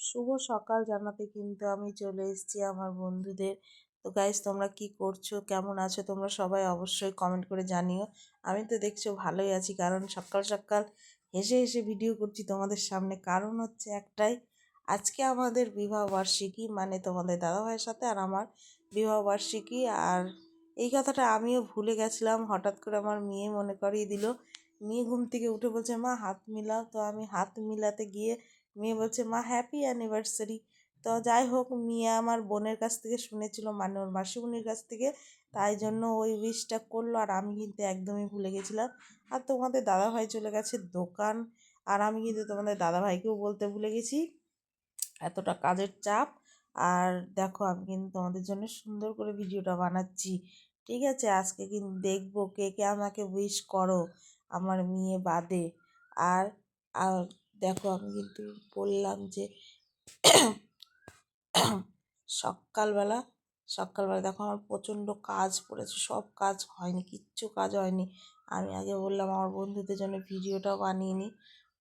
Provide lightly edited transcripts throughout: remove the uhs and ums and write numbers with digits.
শুভ সকাল জানাতে কিন্তু আমি চলে এসেছি আমার বন্ধুদের। তো গাইস, তোমরা কি করছো, কেমন আছো তোমরা সবাই অবশ্যই কমেন্ট করে জানিও। আমি তো দেখছো ভালোই আছি, কারণ সকাল সকাল হেসে হেসে ভিডিও করছি তোমাদের সামনে। কারণ হচ্ছে একটাই, আজকে আমাদের বিবাহ বার্ষিকী, মানে তোমাদের দাদাভাইয়ের সাথে আর আমার বিবাহ বার্ষিকী। আর এই কথাটা আমিও ভুলে গেছিলাম, হঠাৎ করে আমার মেয়ে মনে করিয়ে দিল। মেয়ে ঘুম থেকে উঠে বলছে, মা হাত মিলাও। তো আমি হাত মিলাতে গিয়ে মেয়ে বলছে, মা হ্যাপি অ্যানিভার্সারি। তো যাই হোক, মেয়ে আমার বোনের কাছ থেকে শুনেছিল, মানে ওর মাসিমণির কাছ থেকে, তাই জন্য ওই উইশটা করলো। আর আমি কিন্তু একদমই ভুলে গেছিলাম। আর তোমাদের দাদাভাই চলে গেছে দোকান, আর আমি কিন্তু তোমাদের দাদাভাইকেও বলতে ভুলে গেছি, এতটা কাজের চাপ। আর দেখো, আমি কিন্তু তোমাদের জন্য সুন্দর করে ভিডিওটা বানাচ্ছি। ঠিক আছে, আজকে কিন্তু দেখবো কে কে আমাকে উইশ করো, আমার মেয়ে বাদে। আর আর দেখো, আমি কিন্তু বললাম যে সকালবেলা সকালবেলা দেখো আমার প্রচণ্ড কাজ পড়েছে, সব কাজ হয়নি, কিচ্ছু কাজ হয়নি। আমি আগে বললাম আমার বন্ধুদের জন্য ভিডিওটা বানিয়ে নিই,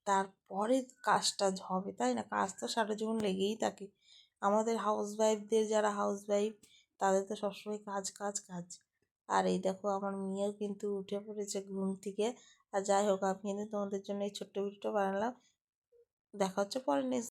তারপরে কাজটা হবে, তাই না? কাজ তো সারা জীবন লেগেই থাকে। আমাদের হাউসওয়াইফদের, যারা হাউসওয়াইফ, তাদের তো সবসময় কাজ কাজ কাজ। আর এই দেখো, আমার মেয়েও কিন্তু উঠে পড়েছে ঘুম থেকে। আর যাই হোক, আমি কিন্তু তোমাদের জন্য এই ছোট্ট ভিডিওটা বানালাম। দেখা হচ্ছে পরে নেক্সট